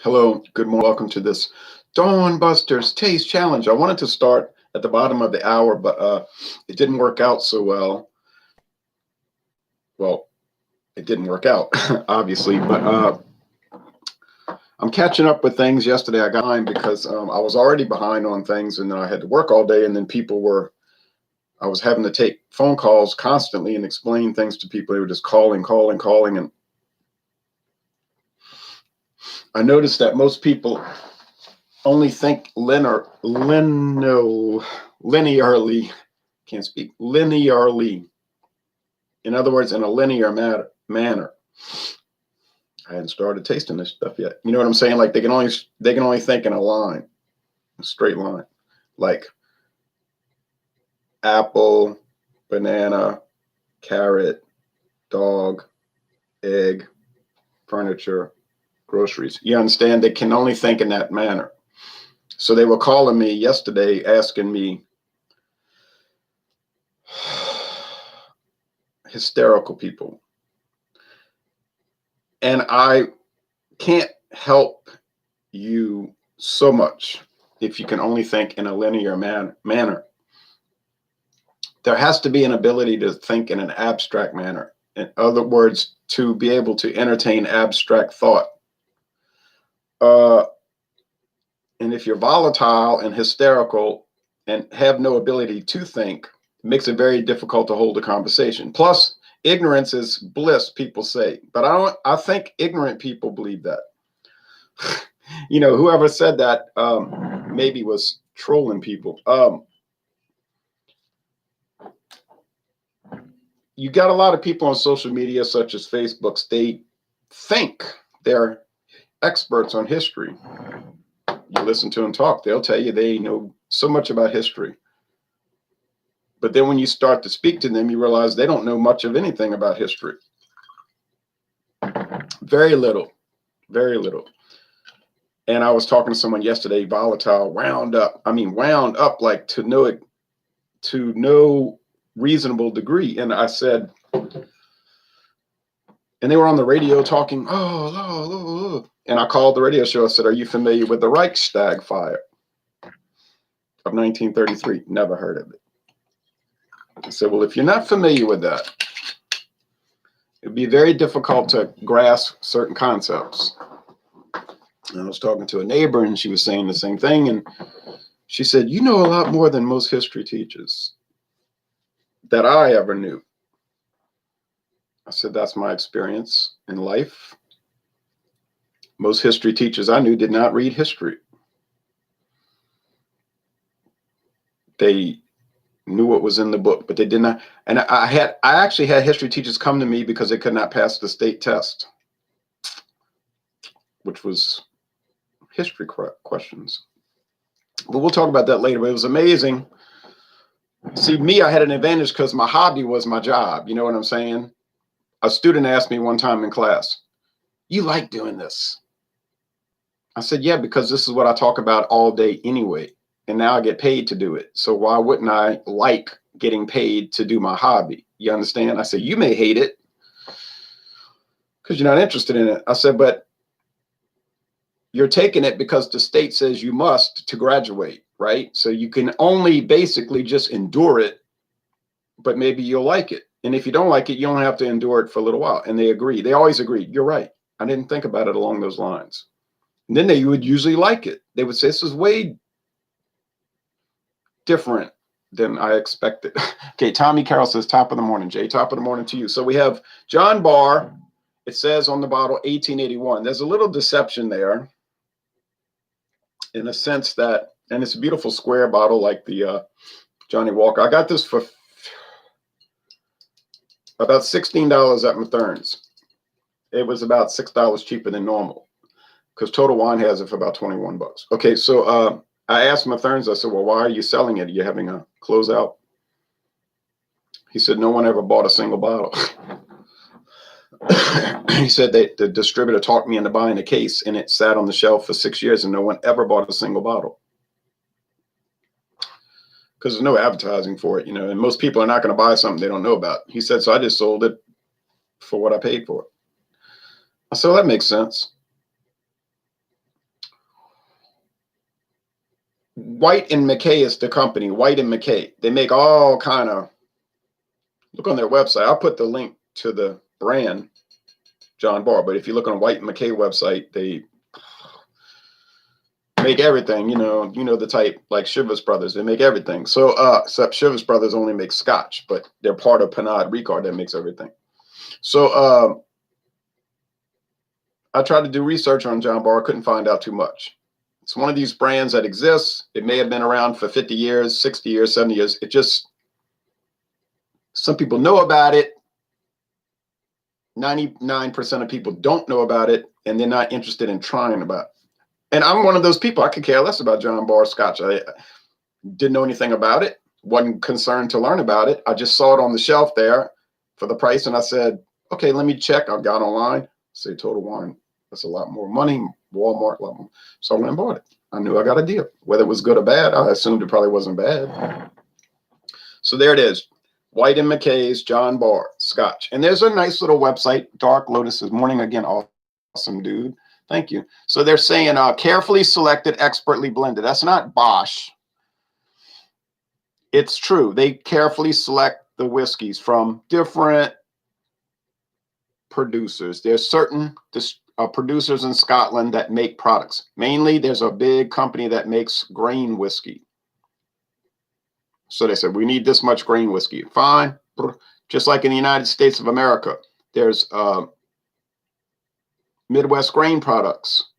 Hello, good morning. Welcome to this Dawn Busters Taste Challenge. I wanted to start at the bottom of the hour, but it didn't work out so well. Well, it didn't work out, obviously, but I'm catching up with things. Yesterday I got behind because I was already behind on things, and then I had to work all day, and then I was having to take phone calls constantly and explain things to people. They were just calling, and I noticed that most people only think linearly. Can't speak linearly. In other words, in a linear manner. I hadn't started tasting this stuff yet. You know what I'm saying? Like they can only think in a line, a straight line, like apple, banana, carrot, dog, egg, furniture, groceries. You understand? They can only think in that manner. So they were calling me yesterday asking me, hysterical people. And I can't help you so much if you can only think in a linear manner. There has to be an ability to think in an abstract manner. In other words, to be able to entertain abstract thought. And if you're volatile and hysterical and have no ability to think, it makes it very difficult to hold a conversation. Plus, ignorance is bliss, people say, but I think ignorant people believe that. You know, whoever said that maybe was trolling people. You got a lot of people on social media, such as Facebook, they think they're experts on history. You listen to them talk, they'll tell you they know so much about history. But then when you start to speak to them, you realize they don't know much of anything about history. Very little, very little. And I was talking to someone yesterday, volatile, wound up like to no reasonable degree. And I said, and they were on the radio talking, oh. And I called the radio show. I said, are you familiar with the Reichstag fire of 1933? Never heard of it. I said, well, if you're not familiar with that, it'd be very difficult to grasp certain concepts. And I was talking to a neighbor, and she was saying the same thing. And she said, you know a lot more than most history teachers that I ever knew. I said, that's my experience in life. Most history teachers I knew did not read history. They knew what was in the book, but they did not. And I actually had history teachers come to me because they could not pass the state test, which was history questions. But we'll talk about that later. But it was amazing. See, me, I had an advantage because my hobby was my job. You know what I'm saying? A student asked me one time in class, you like doing this? I said, yeah, because this is what I talk about all day anyway. And now I get paid to do it. So why wouldn't I like getting paid to do my hobby? You understand? I said, you may hate it because you're not interested in it. I said, but you're taking it because the state says you must to graduate, right? So you can only basically just endure it, but maybe you'll like it. And if you don't like it, you don't have to endure it for a little while. And they agree. They always agree. You're right. I didn't think about it along those lines. And then they would usually like it. They would say, this is way different than I expected. Okay, Tommy Carroll says, top of the morning, Jay. Top of the morning to you. So we have John Barr. It says on the bottle 1881. There's a little deception there in a sense that, and it's a beautiful square bottle like the Johnny Walker. I got this for about $16 at Mathern's. It was about $6 cheaper than normal because Total Wine has it for about 21 bucks. Okay, so I asked Mathern's, I said, well, why are you selling it? Are you having a closeout? He said, no one ever bought a single bottle. He said that the distributor talked me into buying a case, and it sat on the shelf for 6 years, and no one ever bought a single bottle. Because there's no advertising for it, you know, and most people are not going to buy something they don't know about. He said, so I just sold it for what I paid for it. I said, well, that makes sense. Whyte and MacKay is the company. Whyte and MacKay. They make all kind of. Look on their website. I'll put the link to the brand, John Barr. But if you look on Whyte MacKay website, they make everything. You know the type like Chivas Brothers. They make everything. So except Chivas Brothers only make scotch, but they're part of Pernod Ricard that makes everything. So I tried to do research on John Barr. Couldn't find out too much. It's one of these brands that exists. It may have been around for 50 years, 60 years, 70 years. It just, some people know about it. 99% of people don't know about it, and they're not interested in trying about it. And I'm one of those people. I could care less about John Barr Scotch. I didn't know anything about it. Wasn't concerned to learn about it. I just saw it on the shelf there for the price, and I said, okay, let me check. I got online. Say Total Wine. That's a lot more money. Walmart, a lot more. So I went and bought it. I knew I got a deal. Whether it was good or bad, I assumed it probably wasn't bad. So there it is. Whyte and MacKay's John Barr Scotch. And there's a nice little website, Dark Lotus is morning again. Awesome, dude. Thank you. So they're saying carefully selected, expertly blended. That's not Bosch. It's true. They carefully select the whiskeys from different producers. There's certain producers in Scotland that make products. Mainly, there's a big company that makes grain whiskey. So they said, we need this much grain whiskey. Fine. Just like in the United States of America, there's Midwest grain products.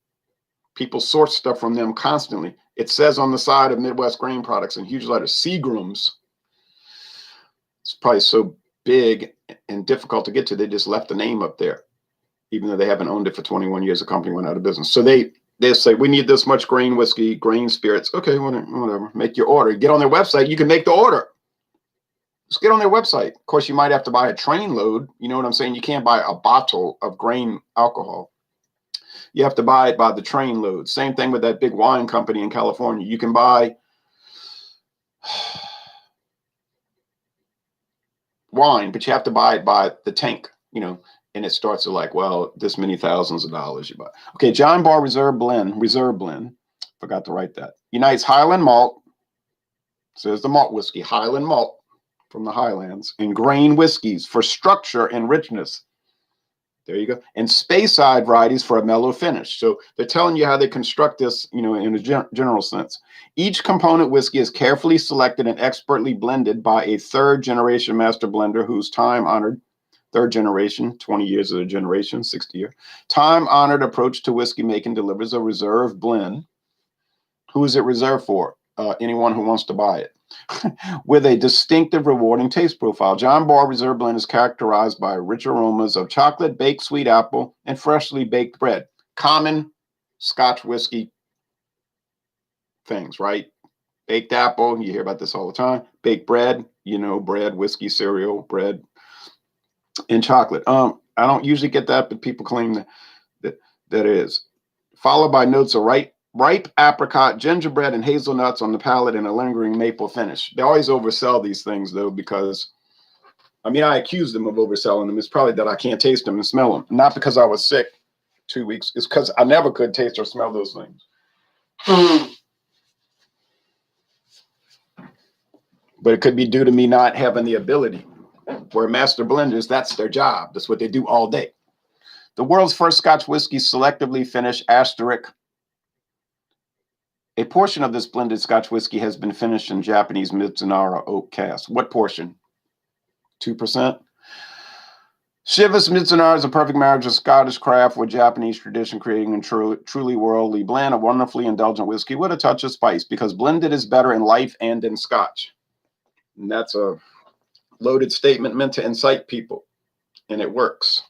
People source stuff from them constantly. It says on the side of Midwest grain products in huge letters, Seagram's. It's probably so big and difficult to get to, they just left the name up there, even though they haven't owned it for 21 years. The company went out of business. So they say, we need this much grain whiskey, grain spirits. Okay, whatever. Make your order. Get on their website. You can make the order. Just get on their website. Of course, you might have to buy a train load. You know what I'm saying? You can't buy a bottle of grain alcohol. You have to buy it by the train load. Same thing with that big wine company in California. You can buy wine, but you have to buy it by the tank, and it starts at like, well, this many thousands of dollars you buy. Okay, John Barr Reserve Blend. Forgot to write that. Unites Highland malt. So there's the malt whiskey, Highland malt from the Highlands, and grain whiskeys for structure and richness. There you go. And Speyside varieties for a mellow finish. So they're telling you how they construct this, in a general sense. Each component whiskey is carefully selected and expertly blended by a third-generation master blender whose time-honored, third generation, 20 years of a generation, 60 year, time-honored approach to whiskey making delivers a reserve blend. Who is it reserved for? Anyone who wants to buy it. With a distinctive, rewarding taste profile. John Barr Reserve Blend is characterized by rich aromas of chocolate, baked sweet apple, and freshly baked bread. Common Scotch whiskey things, right? Baked apple, you hear about this all the time. Baked bread, bread, whiskey, cereal, bread, and chocolate. I don't usually get that, but people claim that is. Followed by notes of ripe apricot, gingerbread, and hazelnuts on the palate, and a lingering maple finish. They always oversell these things, though, because, I accuse them of overselling them. It's probably that I can't taste them and smell them. Not because I was sick 2 weeks. It's because I never could taste or smell those things. But it could be due to me not having the ability. Where master blenders, that's their job. That's what they do all day. The world's first Scotch whiskey selectively finished asterisk. A portion of this blended Scotch whiskey has been finished in Japanese Mizunara oak cask. What portion? 2%? Chivas Mizunara is a perfect marriage of Scottish craft with Japanese tradition, creating a truly worldly blend, a wonderfully indulgent whiskey with a touch of spice, because blended is better in life and in Scotch. And that's a loaded statement meant to incite people, and it works.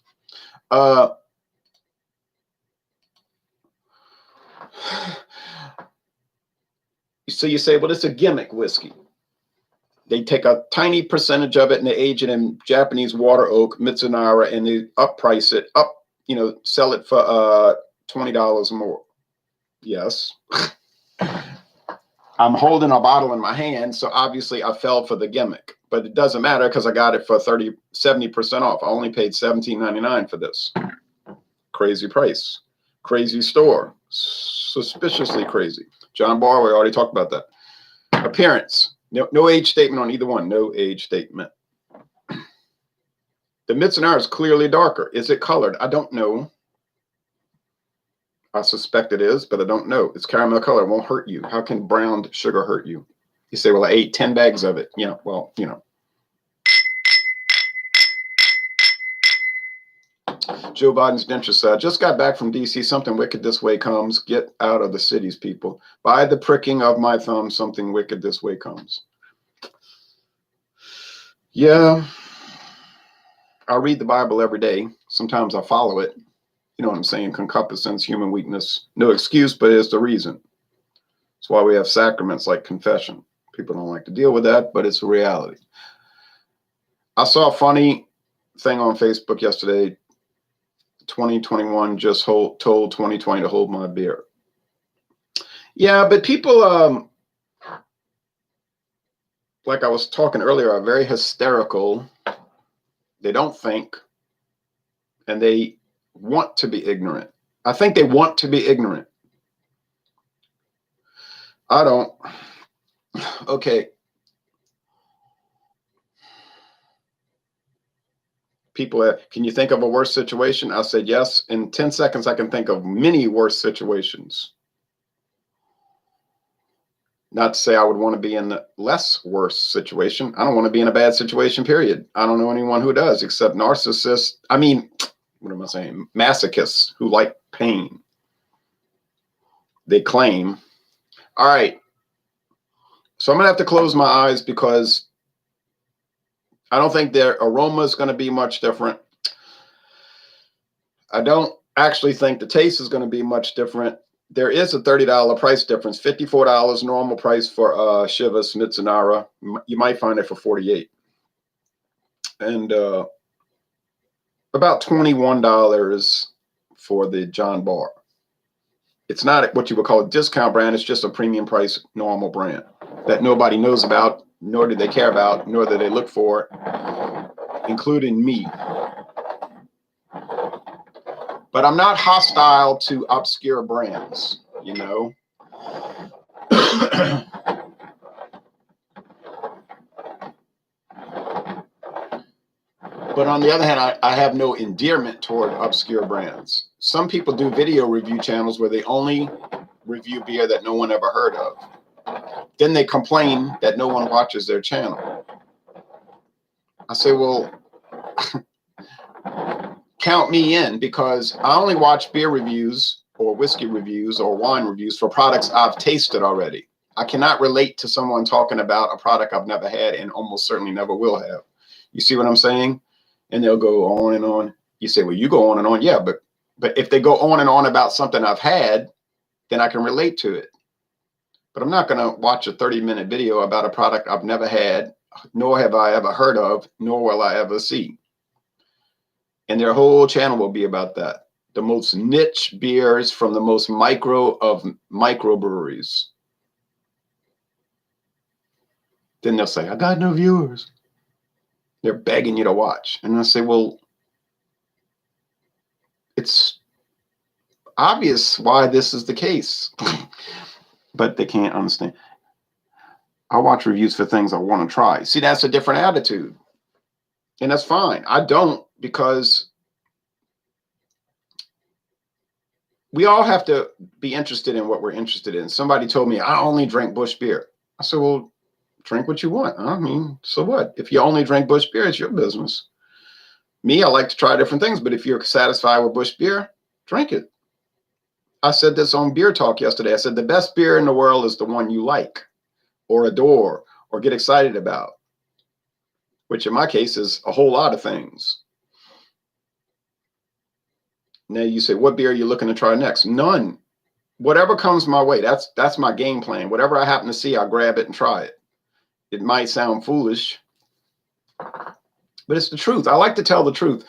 So you say, well, it's a gimmick whiskey. They take a tiny percentage of it and they age it in Japanese water oak, Mizunara, and they upprice it, sell it for $20 more. Yes. I'm holding a bottle in my hand, so obviously I fell for the gimmick. But it doesn't matter because I got it for 70% off. I only paid $17.99 for this. Crazy price. Crazy store. Suspiciously crazy. John Barr, we already talked about that. Appearance. No age statement on either one. No age statement. The Mizunara is clearly darker. Is it colored? I don't know. I suspect it is, but I don't know. It's caramel color. It won't hurt you. How can brown sugar hurt you? You say, well, I ate 10 bags of it. Yeah, well, you know. Joe Biden's dentist said, just got back from D.C. Something wicked this way comes. Get out of the cities, people. By the pricking of my thumb, something wicked this way comes. Yeah. I read the Bible every day. Sometimes I follow it. You know what I'm saying? Concupiscence, human weakness. No excuse, but it's the reason. That's why we have sacraments like confession. People don't like to deal with that, but it's a reality. I saw a funny thing on Facebook yesterday. 2021 just told 2020 to hold my beer. Yeah, but people, like I was talking earlier, are very hysterical. They don't think, and they want to be ignorant. I think they want to be ignorant. I don't. Okay. People, can you think of a worse situation? I said yes. In 10 seconds, I can think of many worse situations. Not to say I would want to be in the less worse situation. I don't want to be in a bad situation, period. I don't know anyone who does, except narcissists. I mean, what am I saying? Masochists who like pain. They claim. All right. So I'm going to have to close my eyes because I don't think their aroma is going to be much different. I don't actually think the taste is going to be much different. There is a $30 price difference, $54 normal price for Chivas Mizunara. You might find it for $48. And about $21 for the John Barr. It's not what you would call a discount brand. It's just a premium price normal brand that nobody knows about, nor do they care about, nor do they look for, including me. But I'm not hostile to obscure brands, you know. But on the other hand, I have no endearment toward obscure brands. Some people do video review channels where they only review beer that no one ever heard of. Then they complain that no one watches their channel. I say, well, count me in, because I only watch beer reviews or whiskey reviews or wine reviews for products I've tasted already. I cannot relate to someone talking about a product I've never had and almost certainly never will have. You see what I'm saying? And they'll go on and on. You say, well, you go on and on. Yeah, but if they go on and on about something I've had, then I can relate to it. But I'm not going to watch a 30-minute video about a product I've never had, nor have I ever heard of, nor will I ever see. And their whole channel will be about that. The most niche beers from the most micro of microbreweries. Then they'll say, I got no viewers. They're begging you to watch. And I say, well, it's obvious why this is the case. But they can't understand. I watch reviews for things I want to try. See, that's a different attitude. And that's fine. I don't, because we all have to be interested in what we're interested in. Somebody told me, I only drink Busch beer. I said, well, drink what you want. I mean, so what? If you only drink Busch beer, it's your business. Me, I like to try different things, but if you're satisfied with Busch beer, drink it. I said this on Beer Talk yesterday. I said, the best beer in the world is the one you like or adore or get excited about, which in my case is a whole lot of things. Now you say, what beer are you looking to try next? None. Whatever comes my way, that's my game plan. Whatever I happen to see, I'll grab it and try it. It might sound foolish, but it's the truth. I like to tell the truth.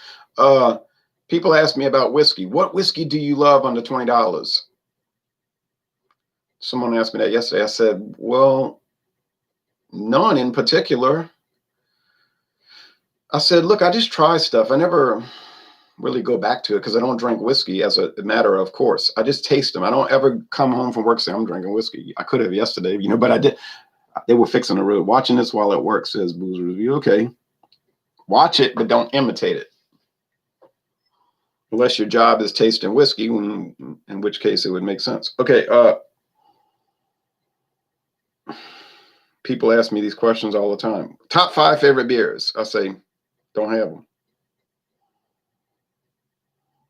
People ask me about whiskey. What whiskey do you love under $20? Someone asked me that yesterday. I said, well, none in particular. I said, look, I just try stuff. I never really go back to it because I don't drink whiskey as a matter of course. I just taste them. I don't ever come home from work saying I'm drinking whiskey. I could have yesterday, but I did. They were fixing the road. Watching this while at work, says Booze Review. Okay. Watch it, but don't imitate it. Unless your job is tasting whiskey, in which case it would make sense. Okay. People ask me these questions all the time. Top 5 favorite beers. I say, don't have them.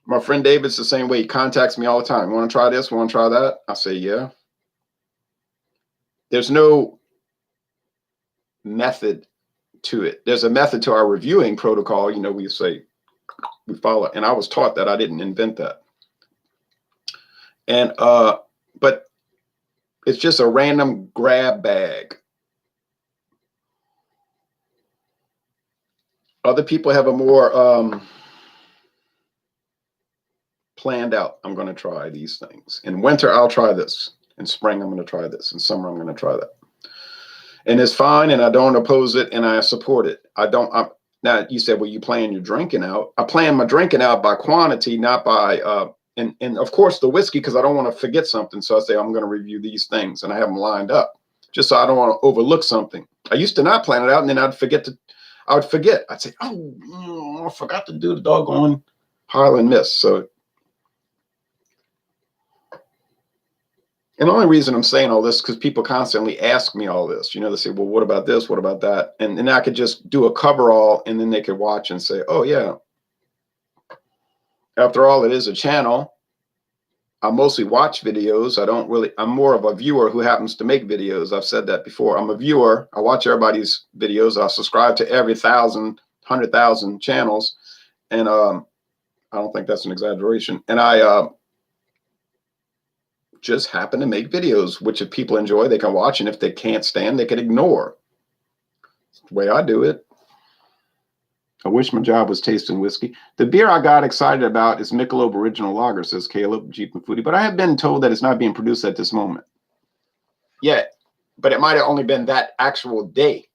My friend David's the same way. He contacts me all the time. Want to try this? Want to try that? I say, yeah. There's no method to it. There's a method to our reviewing protocol. We say we follow, and I was taught that. I didn't invent that. And but it's just a random grab bag. Other people have a more planned out. I'm going to try these things. In winter, I'll try this. In spring, I'm going to try this. In summer, I'm going to try that. And it's fine, and I don't oppose it, and I support it. Now, you said, well, you plan your drinking out. I plan my drinking out by quantity, not by, and of course, the whiskey, because I don't want to forget something. So I say, I'm going to review these things, and I have them lined up, just so I don't want to overlook something. I used to not plan it out, and then I'd forget. I'd say, I forgot to do the doggone Highland Mist. So, and the only reason I'm saying all this is because people constantly ask me all this. They say, well, what about this? What about that? And I could just do a coverall, and then they could watch and say, oh, yeah. After all, it is a channel. I mostly watch videos. I'm more of a viewer who happens to make videos. I've said that before. I'm a viewer. I watch everybody's videos. I subscribe to every 100,000 channels. And I don't think that's an exaggeration. And I just happen to make videos, which if people enjoy, they can watch. And if they can't stand, they can ignore. It's the way I do it. I wish my job was tasting whiskey. The beer I got excited about is Michelob Original Lager, says Caleb, Jeep and Foodie. But I have been told that it's not being produced at this moment. Yeah, but it might have only been that actual day.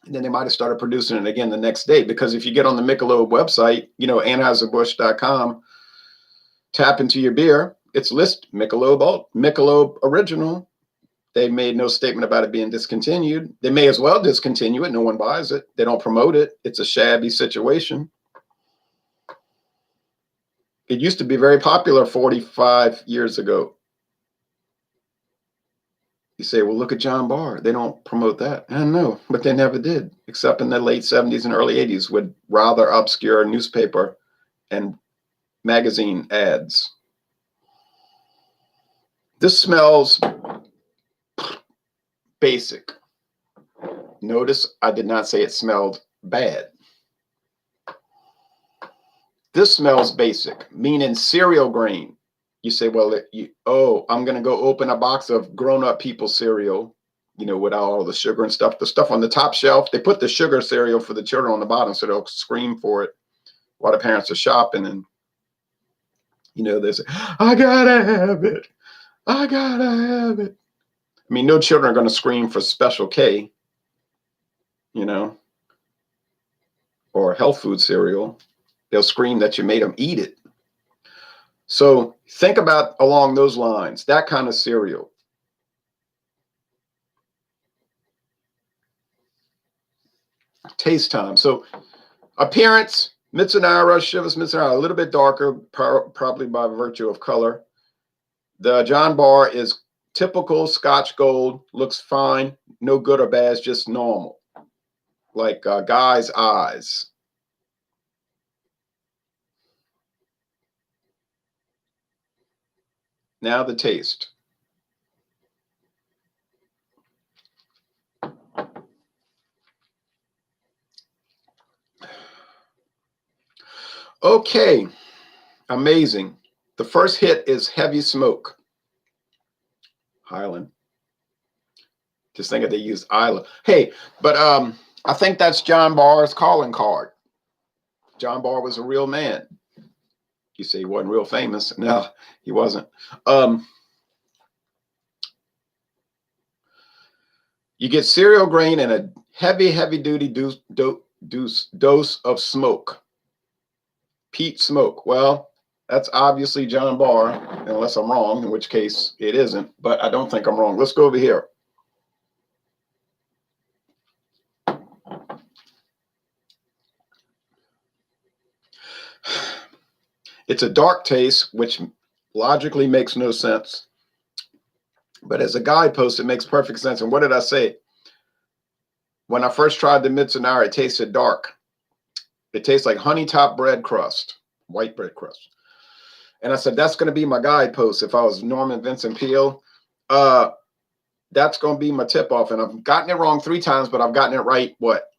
And then they might have started producing it again the next day. Because if you get on the Michelob website, Anheuser-Busch.com, tap into your beer, it's listed Michelob Original. They made no statement about it being discontinued. They may as well discontinue it. No one buys it. They don't promote it. It's a shabby situation. It used to be very popular 45 years ago. You say, well, look at John Barr. They don't promote that. I know, but they never did, except in the late 70s and early 80s with rather obscure newspaper and magazine ads. This smells basic. Notice I did not say it smelled bad. This smells basic, meaning cereal grain. You say, well, I'm going to go open a box of grown-up people cereal, without all the sugar and stuff. The stuff on the top shelf, they put the sugar cereal for the children on the bottom so they'll scream for it while the parents are shopping. And, they say, I gotta have it. I gotta have it. I mean, no children are going to scream for Special K, or health food cereal. They'll scream that you made them eat it. So think about along those lines, that kind of cereal. Taste time. So appearance, Mizunara, Chivas Mizunara, a little bit darker, probably by virtue of color. The John Barr is typical Scotch gold, looks fine, no good or bad, it's just normal, like guy's eyes. Now the taste. Okay, amazing. The first hit is heavy smoke. Highland. Just think if they used Isla. Hey, but I think that's John Barr's calling card. John Barr was a real man. You say he wasn't real famous. No, he wasn't. You get cereal grain and a heavy duty dose of smoke. peat smoke. Well, that's obviously John Barr, unless I'm wrong, in which case it isn't, but I don't think I'm wrong. Let's go over here. It's a dark taste, which logically makes no sense. But as a guidepost, it makes perfect sense. And what did I say? When I first tried the Mizunara, it tasted dark. It tastes like honey top bread crust, white bread crust. And I said, that's going to be my guidepost. If I was Norman Vincent Peale, that's going to be my tip off. And I've gotten it wrong 3 times, but I've gotten it right, what,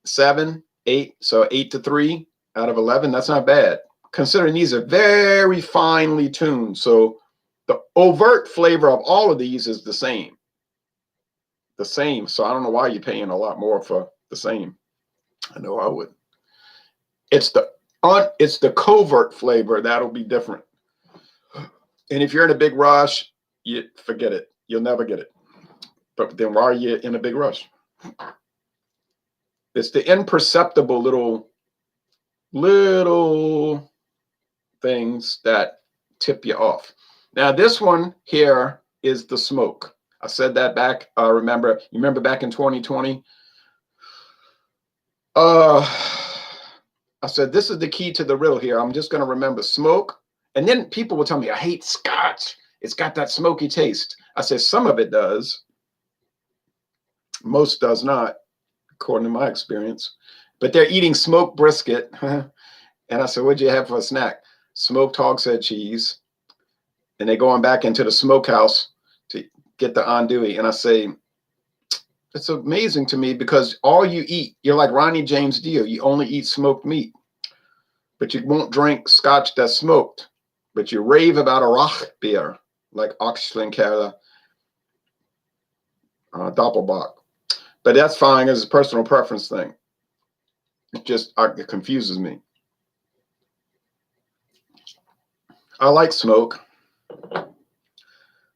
7, 8? So 8-3 out of 11. That's not bad, considering these are very finely tuned. So the overt flavor of all of these is the same. The same. So I don't know why you're paying a lot more for the same. I know I would. It's the covert flavor that'll be different. And if you're in a big rush, you forget it. You'll never get it. But then why are you in a big rush? It's the imperceptible little things that tip you off. Now, this one here is the smoke. I said that back. You remember back in 2020? I said, this is the key to the riddle here. I'm just going to remember smoke. And then people will tell me, I hate scotch. It's got that smoky taste. I said, some of it does. Most does not, according to my experience. But they're eating smoked brisket. And I said, what'd you have for a snack? Smoked hog's head cheese. And they're going back into the smokehouse to get the andouille. And I say, it's amazing to me because all you eat, you're like Ronnie James Dio. You only eat smoked meat. But you won't drink scotch that's smoked. But you rave about a rock beer, like Oxenkerla, Doppelbock. But that's fine. It's a personal preference thing. It confuses me. I like smoke.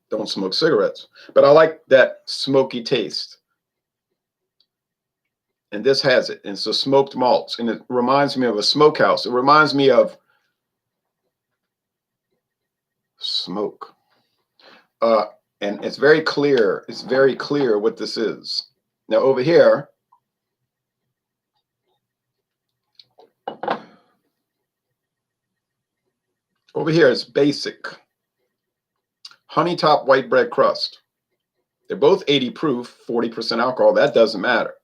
Don't smoke cigarettes. But I like that smoky taste. And this has it. And it's a smoked malts. And it reminds me of a smokehouse. It reminds me of smoke. And it's very clear. It's very clear what this is. Now over here, it's basic. Honey top white bread crust. They're both 80 proof, 40% alcohol. That doesn't matter.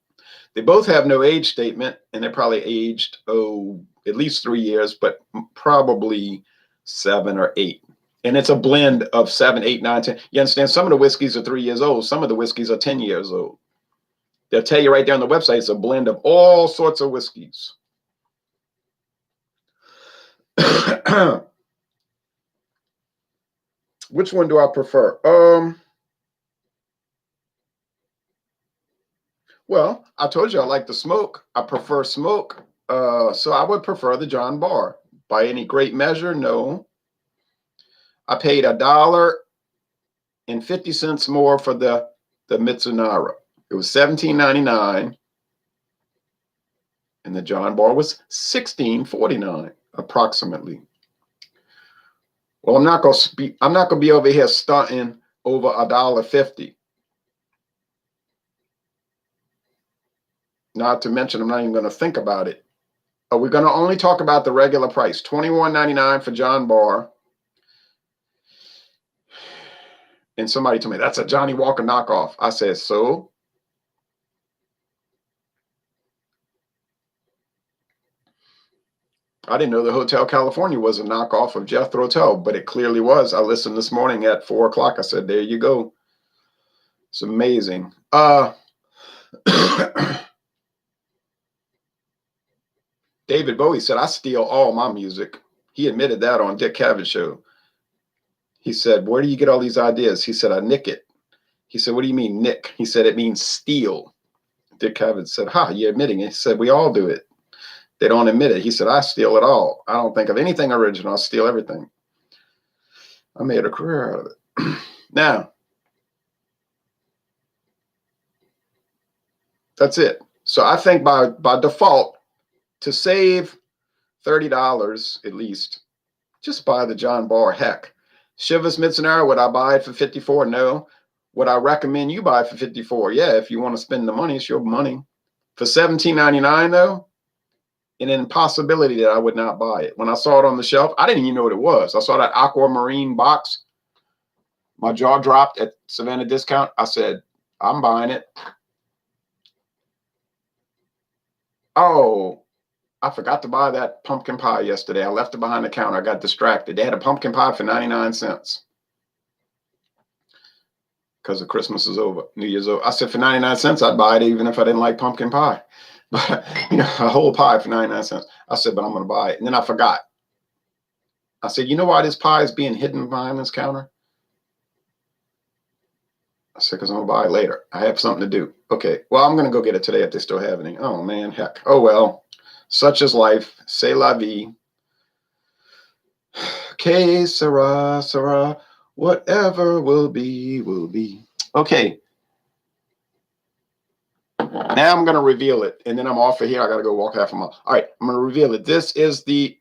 They both have no age statement, and they're probably aged, at least 3 years, but probably 7 or 8. And it's a blend of 7, 8, 9, 10. You understand? Some of the whiskeys are 3 years old. Some of the whiskeys are 10 years old. They'll tell you right there on the website, it's a blend of all sorts of whiskeys. Which one do I prefer? Well, I told you I like the smoke. I prefer smoke. So I would prefer the Barr. By any great measure, no. I paid $1.50 more for the Mizunara. It was $17.99, and the Barr was $16.49 approximately. Well, I'm not gonna be over here stunting over $1.50. Not to mention, I'm not even going to think about it. We're going to only talk about the regular price, $21.99 for John Barr. And somebody told me, that's a Johnny Walker knockoff. I said, so? I didn't know the Hotel California was a knockoff of Jethro Tull, but it clearly was. I listened this morning at 4 o'clock. I said, there you go. It's amazing. David Bowie said, I steal all my music. He admitted that on Dick Cavett show. He said, where do you get all these ideas? He said, I nick it. He said, what do you mean nick? He said, it means steal. Dick Cavett said, you're admitting it. He said, we all do it. They don't admit it. He said, I steal it all. I don't think of anything original. I steal everything. I made a career out of it. Now, that's it. So I think by default, to save $30 at least. Just buy the John Barr. Heck, Chivas Mizunara, would I buy it for 54? No. Would I recommend you buy it for 54? Yeah, if you want to spend the money, it's your money. For $17.99 though, an impossibility that I would not buy it. When I saw it on the shelf, I didn't even know what it was. I saw that aquamarine box. My jaw dropped at Savannah Discount. I said, I'm buying it. Oh, I forgot to buy that pumpkin pie yesterday. I left it behind the counter. I got distracted. They had a pumpkin pie for 99 cents. Because the Christmas is over, New Year's over. I said for 99 cents, I'd buy it even if I didn't like pumpkin pie. But, you know, a whole pie for 99 cents. I said, but I'm going to buy it. And then I forgot. I said, you know why this pie is being hidden behind this counter? I said, because I'm going to buy it later. I have something to do. Okay, well, I'm going to go get it today if they still have any. Oh, man, heck. Oh, well, such is life. C'est la vie. Que sera, sera. Whatever will be, will be. Okay. Now I'm going to reveal it, and then I'm off of here. I got to go walk half a mile. All right, I'm going to reveal it. This is the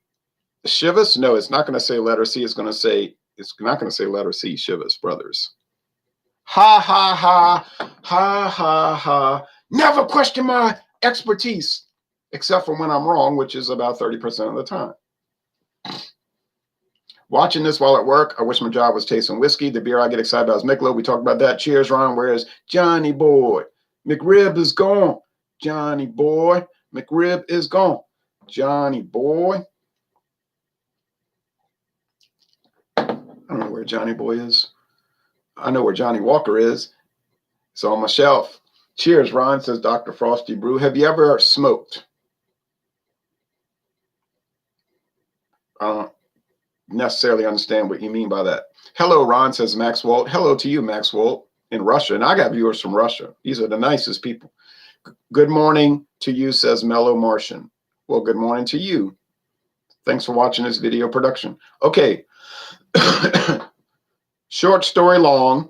Chivas. No, it's not going to say letter C. It's not going to say letter C, Chivas Brothers. Ha, ha, ha, ha, ha, ha. Never question my expertise, except for when I'm wrong, which is about 30% of the time. Watching this while at work, I wish my job was tasting whiskey. The beer I get excited about is Michelob. We talked about that. Cheers, Ron. Where's Johnny boy? McRib is gone. Johnny boy. McRib is gone. Johnny boy. I don't know where Johnny boy is. I know where Johnny Walker is. It's on my shelf. Cheers, Ron, says Dr. Frosty Brew. Have you ever smoked? Necessarily understand what you mean by that. Hello, Ron, says Max Walt. Hello to you, Max Walt, in Russia. And I got viewers from Russia. These are the nicest people. Good morning to you, says Mellow Martian. Well, good morning to you. Thanks for watching this video production. Okay. Short story long.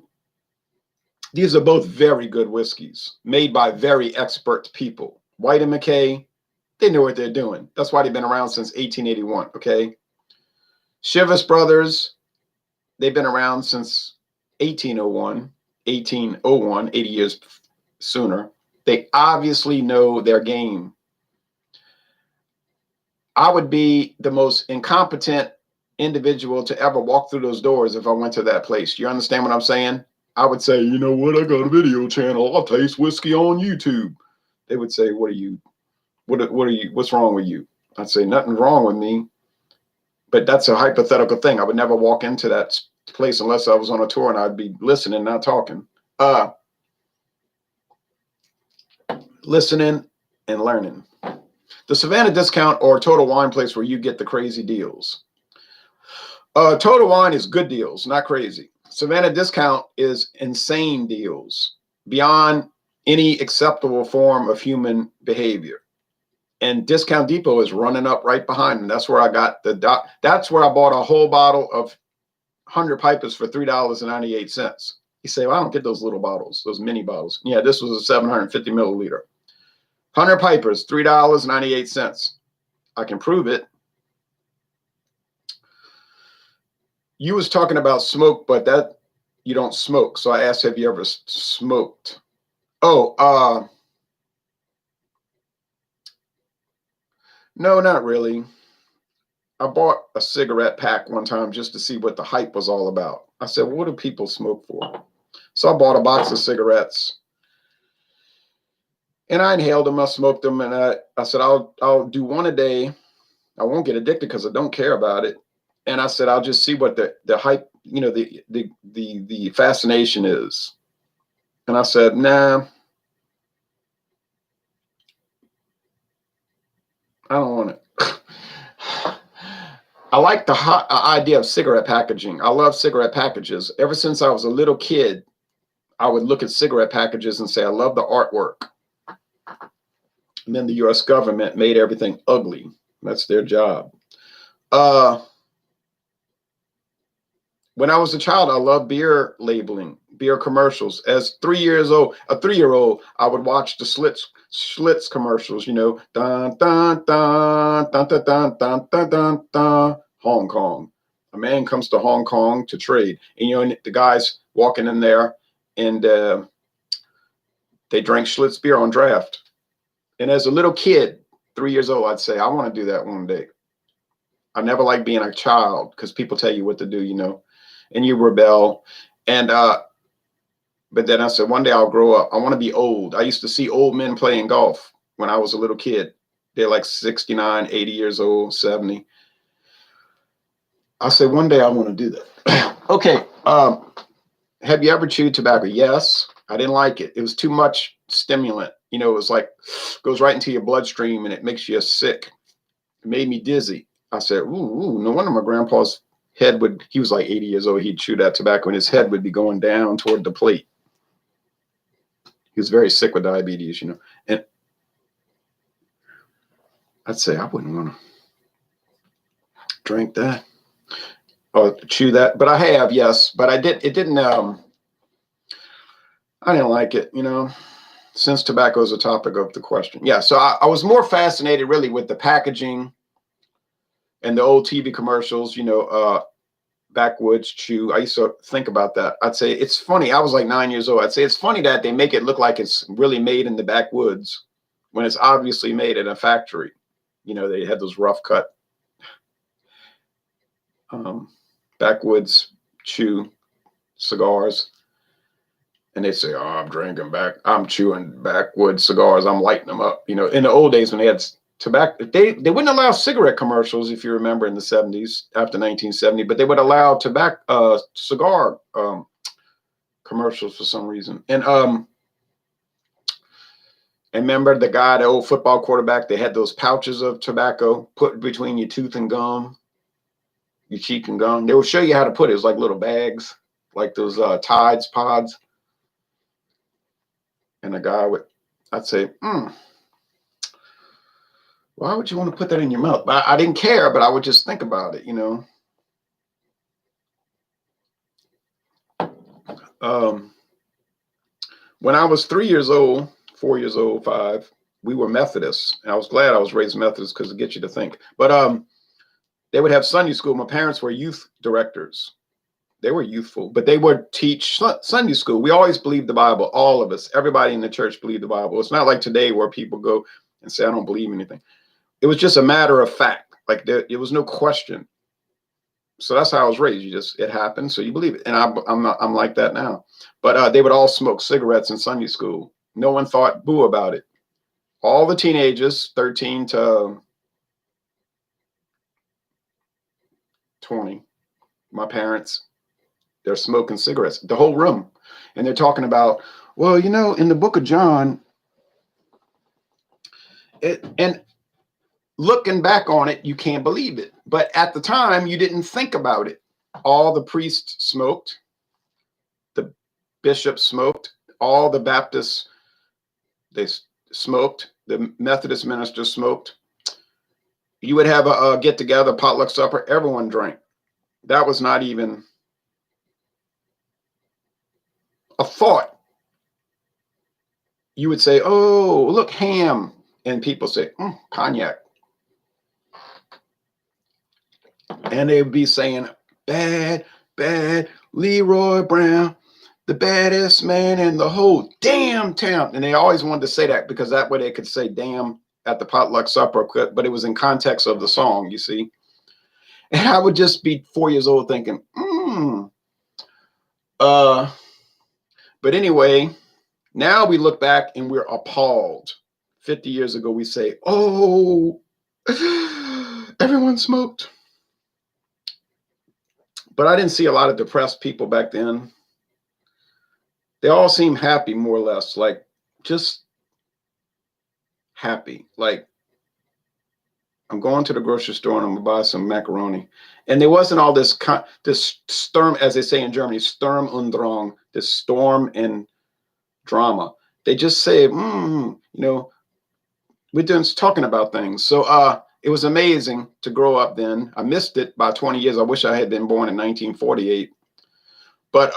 These are both very good whiskeys made by very expert people. Whyte and MacKay, they know what they're doing. That's why they've been around since 1881, okay? Chivas Brothers, they've been around since 1801, 80 years sooner. They obviously know their game. I would be the most incompetent individual to ever walk through those doors if I went to that place. You understand what I'm saying? I would say, you know what, I got a video channel. I'll taste whiskey on YouTube. They would say, what are you, what's wrong with you? I'd say, nothing wrong with me. But that's a hypothetical thing. I would never walk into that place unless I was on a tour and I'd be listening, not talking. Listening and learning. The Savannah Discount or Total Wine place where you get the crazy deals. Total Wine is good deals, not crazy. Savannah Discount is insane deals beyond any acceptable form of human behavior. And Discount Depot is running up right behind them. That's where I got that's where I bought a whole bottle of 100 pipers for $3.98. You say, well, I don't get those little bottles, those mini bottles. Yeah, this was a 750 milliliter. 100 pipers, $3.98. I can prove it. You was talking about smoke, but that you don't smoke. So I asked, have you ever smoked? Oh, no, not really. I bought a cigarette pack one time just to see what the hype was all about. I said, well, what do people smoke for? So I bought a box of cigarettes. And I inhaled them, I smoked them, and I said, I'll do one a day. I won't get addicted because I don't care about it. And I said, I'll just see what the hype, you know, the fascination is. And I said, nah, I don't want it. I like the idea of cigarette packaging. I love cigarette packages. Ever since I was a little kid, I would look at cigarette packages and say, I love the artwork. And then the US government made everything ugly. That's their job. When I was a child, I loved beer labeling. beer commercials. As 3 years old, a 3-year-old, I would watch the Schlitz commercials, you know, dun, dun, dun, dun, dun, dun, dun, dun, dun, dun, Hong Kong. A man comes to Hong Kong to trade. And, you know, the guys walking in there, and they drank Schlitz beer on draft. And as a little kid, 3 years old, I'd say, I want to do that one day. I never liked being a child because people tell you what to do, you know, and you rebel. And, but then I said, one day I'll grow up. I want to be old. I used to see old men playing golf when I was a little kid. They're like 69, 80 years old, 70. I said, one day I want to do that. Okay. Have you ever chewed tobacco? Yes. I didn't like it. It was too much stimulant. You know, it was like, goes right into your bloodstream and it makes you sick. It made me dizzy. I said, ooh, no wonder my grandpa's head would, he was like 80 years old. He'd chew that tobacco and his head would be going down toward the plate. He was very sick with diabetes, you know. And I'd say I wouldn't want to drink that or chew that, but I have, yes. But I didn't like it, you know, since tobacco is a topic of the question. Yeah, so I was more fascinated really with the packaging and the old TV commercials, you know, backwoods chew. I used to think about that. I'd say it's funny. I was like 9 years old. I'd say it's funny that they make it look like it's really made in the backwoods when it's obviously made in a factory. You know, they had those rough cut backwoods chew cigars. And they say, oh, I'm chewing backwoods cigars. I'm lighting them up. You know, in the old days when they had tobacco, they wouldn't allow cigarette commercials, if you remember, in the 70s after 1970, but they would allow cigar commercials for some reason. And remember the guy, the old football quarterback, they had those pouches of tobacco put between your tooth and gum, your cheek and gum. They would show you how to put it. It was like little bags, like those Tides pods. And the guy would, I'd say, why would you want to put that in your mouth? But I didn't care, but I would just think about it, you know. When I was 3 years old, 4 years old, 5, we were Methodists. And I was glad I was raised Methodist because it gets you to think. But they would have Sunday school. My parents were youth directors. They were youthful, but they would teach Sunday school. We always believed the Bible, all of us. Everybody in the church believed the Bible. It's not like today where people go and say, I don't believe anything. It was just a matter of fact. Like there was no question. So that's how I was raised. It happened, so you believe it. And I'm like that now. But they would all smoke cigarettes in Sunday school. No one thought boo about it. All the teenagers, 13 to 20, my parents, they're smoking cigarettes, the whole room. And they're talking about, well, you know, in the book of John, and looking back on it, you can't believe it. But at the time, you didn't think about it. All the priests smoked. The bishops smoked. All the Baptists, they smoked. The Methodist ministers smoked. You would have a get-together, potluck supper. Everyone drank. That was not even a thought. You would say, oh, look, ham. And people say, cognac. And they would be saying, bad, Leroy Brown, the baddest man in the whole damn town. And they always wanted to say that because that way they could say damn at the potluck supper, but it was in context of the song, you see. And I would just be 4 years old thinking, But anyway, now we look back and we're appalled. 50 years ago, we say, oh, everyone smoked. But I didn't see a lot of depressed people back then. They all seemed happy, more or less, like just happy. Like, I'm going to the grocery store and I'm gonna buy some macaroni. And there wasn't all this Sturm, as they say in Germany, Sturm und Drang, this storm and drama. They just say, you know, we're just talking about things. So it was amazing to grow up then. I missed it by 20 years. I wish I had been born in 1948. But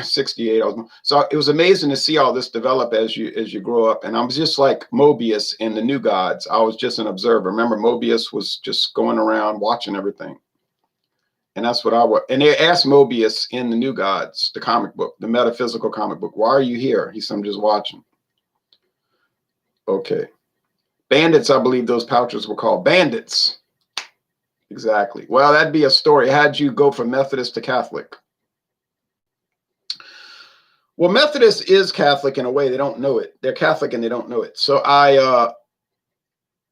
68. So it was amazing to see all this develop as you grow up. And I was just like Mobius in the New Gods. I was just an observer. Remember, Mobius was just going around watching everything. And that's what I was. And they asked Mobius in the New Gods, the comic book, the metaphysical comic book, why are you here? He said, I'm just watching. Okay. Bandits, I believe those pouches were called. Bandits. Exactly. Well, that'd be a story. How'd you go from Methodist to Catholic? Well, Methodist is Catholic in a way. They don't know it. They're Catholic and they don't know it. So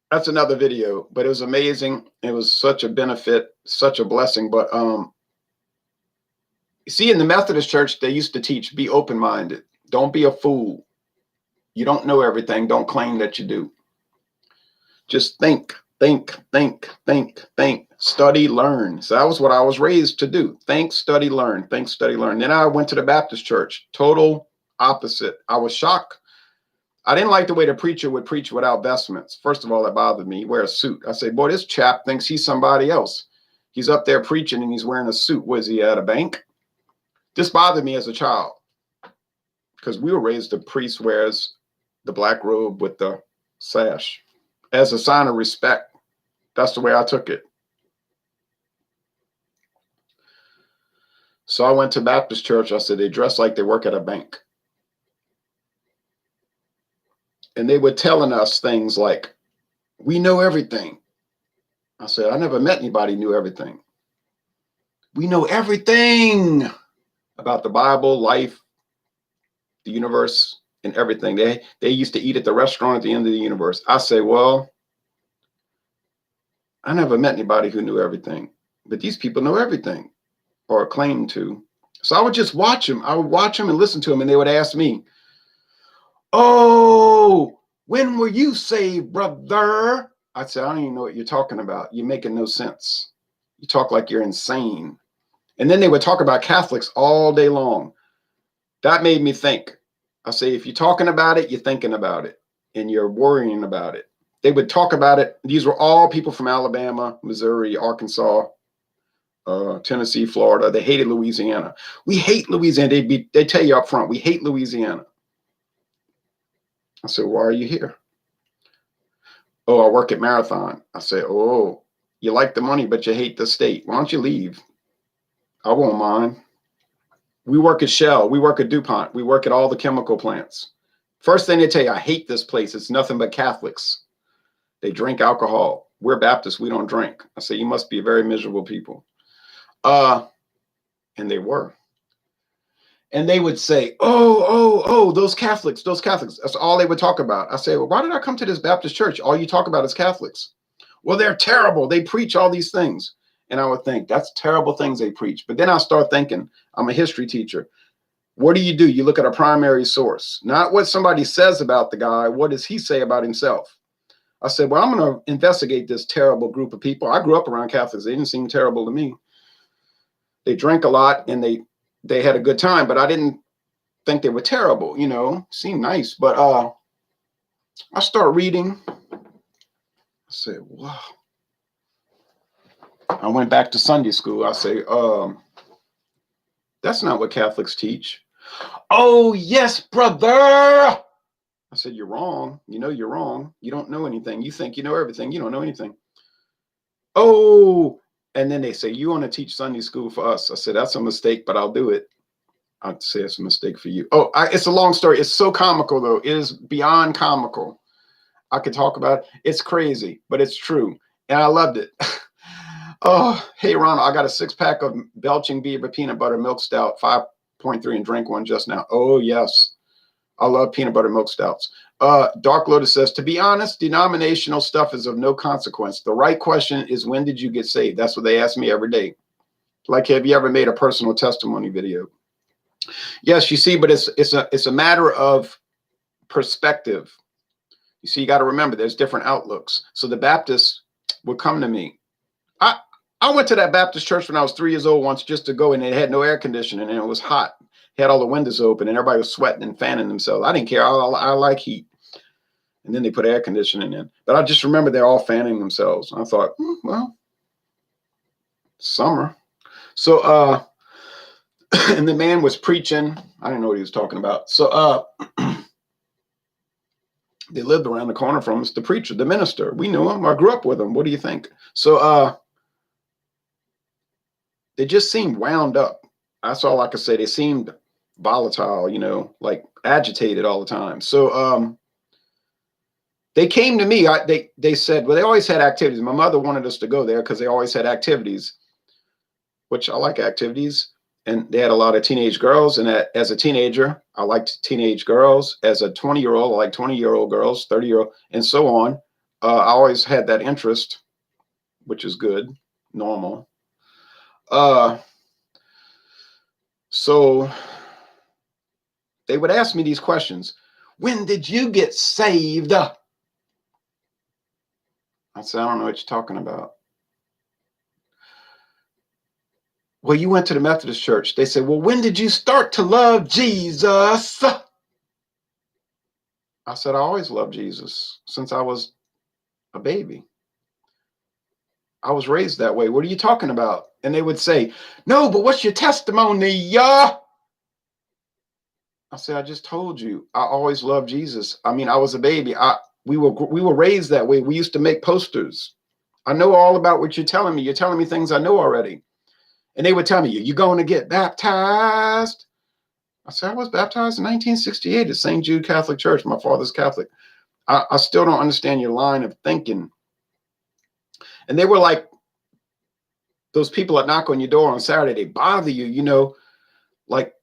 that's another video, but it was amazing. It was such a benefit, such a blessing. But you see, in the Methodist church, they used to teach, be open-minded. Don't be a fool. You don't know everything. Don't claim that you do. Just think, think, think, think, think, study, learn. So that was what I was raised to do. Think, study, learn, think, study, learn. Then I went to the Baptist church, total opposite. I was shocked. I didn't like the way the preacher would preach without vestments. First of all, that bothered me. He wear a suit. I say, boy, this chap thinks he's somebody else. He's up there preaching and he's wearing a suit. Was he at a bank? This bothered me as a child because we were raised, the priest wears the black robe with the sash as a sign of respect. That's the way I took it. So I went to Baptist church. I said, they dress like they work at a bank. And they were telling us things like, we know everything. I said, I never met anybody who knew everything. We know everything about the Bible, life, the universe, and everything. They used to eat at the restaurant at the end of the universe. I say, well, I never met anybody who knew everything, but these people know everything or claim to. So I would just watch them. I would watch them and listen to them, and they would ask me, oh, when were you saved, brother? I said, I don't even know what you're talking about. You're making no sense. You talk like you're insane. And then they would talk about Catholics all day long. That made me think. I say, if you're talking about it, you're thinking about it, and you're worrying about it. They would talk about it. These were all people from Alabama, Missouri, Arkansas, Tennessee, Florida. They hated Louisiana. We hate Louisiana. They tell you up front, we hate Louisiana. I said, why are you here? Oh, I work at Marathon. I said, oh, you like the money, but you hate the state. Why don't you leave? I won't mind. We work at Shell. We work at DuPont. We work at all the chemical plants. First thing they tell you, I hate this place. It's nothing but Catholics. They drink alcohol. We're Baptists. We don't drink. I say, you must be a very miserable people. And they were. And they would say, oh, those Catholics. That's all they would talk about. I say, well, why did I come to this Baptist church? All you talk about is Catholics. Well, they're terrible. They preach all these things. And I would think, that's terrible things they preach. But then I start thinking, I'm a history teacher. What do? You look at a primary source, not what somebody says about the guy. What does he say about himself? I said, well, I'm going to investigate this terrible group of people. I grew up around Catholics. They didn't seem terrible to me. They drank a lot and they had a good time, but I didn't think they were terrible, you know, seemed nice. But I start reading. I said, wow. I went back to Sunday school. I say, that's not what Catholics teach. Oh, yes, brother. I said, you're wrong. You know, you're wrong. You don't know anything. You think you know everything. You don't know anything. Oh, and then they say, you want to teach Sunday school for us? I said, that's a mistake, but I'll do it. I'd say it's a mistake for you. Oh, it's a long story. It's so comical, though. It is beyond comical. I could talk about it. It's crazy, but it's true. And I loved it. Oh, hey, Ronald, I got a 6-pack of Belching Beaver peanut butter milk stout, 5.3, and drank one just now. Oh, yes. I love peanut butter milk stouts. Dark Lotus says, to be honest, denominational stuff is of no consequence. The right question is, when did you get saved? That's what they ask me every day. Like, have you ever made a personal testimony video? Yes, you see, but it's a matter of perspective. You see, you got to remember, there's different outlooks. So the Baptists would come to me. I went to that Baptist church when I was 3 years old once just to go, and it had no air conditioning, and it was hot. It had all the windows open, and everybody was sweating and fanning themselves. I didn't care. I like heat. And then they put air conditioning in. But I just remember they're all fanning themselves. And I thought, well, summer. So And the man was preaching. I didn't know what he was talking about. So they lived around the corner from us, the preacher, the minister. We knew him. I grew up with him. What do you think? So they just seemed wound up. That's all I could say. They seemed volatile, you know, like agitated all the time. So they came to me. They said, well, they always had activities. My mother wanted us to go there because they always had activities, which I like activities. And they had a lot of teenage girls. And as a teenager, I liked teenage girls. As a 20-year-old, I like 20-year-old girls, 30-year-old, and so on. I always had that interest, which is good, normal. So they would ask me these questions. When did you get saved? I said, I don't know what you're talking about. Well, you went to the Methodist church. They said, well, when did you start to love Jesus? I said, I always loved Jesus since I was a baby. I was raised that way. What are you talking about? And they would say, no, but what's your testimony? I said, I just told you, I always loved Jesus. I mean, I was a baby. We were raised that way. We used to make posters. I know all about what you're telling me. You're telling me things I know already. And they would tell me, you're going to get baptized. I said, I was baptized in 1968 at St. Jude Catholic Church. My father's Catholic. I still don't understand your line of thinking. And they were like those people that knock on your door on Saturday. They bother you, you know, like,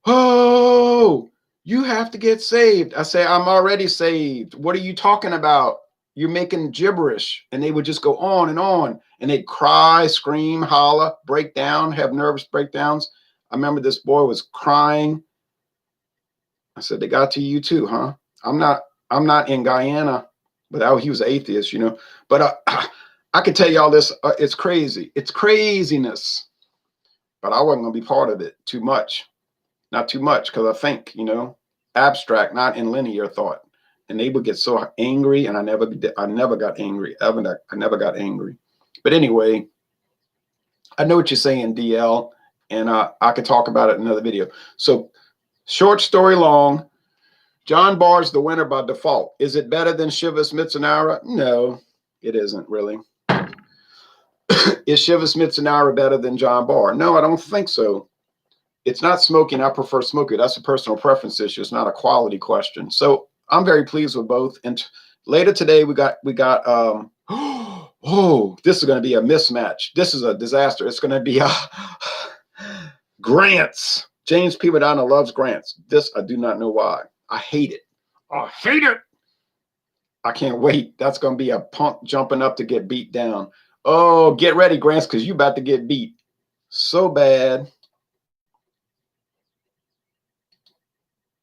oh, you have to get saved. I say, I'm already saved. What are you talking about? You're making gibberish. And they would just go on. And they'd cry, scream, holler, break down, have nervous breakdowns. I remember this boy was crying. I said, they got to you too, huh? I'm not in Guyana, but he was an atheist, you know. But I could tell you all this. It's crazy. It's craziness. But I wasn't going to be part of it too much. Not too much, because I think, you know, abstract, not in linear thought. And they would get so angry, and I never got angry. I never got angry. But anyway, I know what you're saying, DL, and I could talk about it in another video. So short story long, John Barr's the winner by default. Is it better than Chivas Mizunara? No, it isn't really. Is Chivas Mizunara better than John Barr? No, I don't think so. It's not smoking. I prefer smoking. That's a personal preference issue. It's not a quality question. So I'm very pleased with both. And later today, we got oh, this is going to be a mismatch. This is a disaster. It's going to be Grants. James P. Madonna loves Grants. This, I do not know why. I hate it. I hate it. I can't wait. That's going to be a punk jumping up to get beat down. Oh, get ready, Grants, because you about to get beat so bad.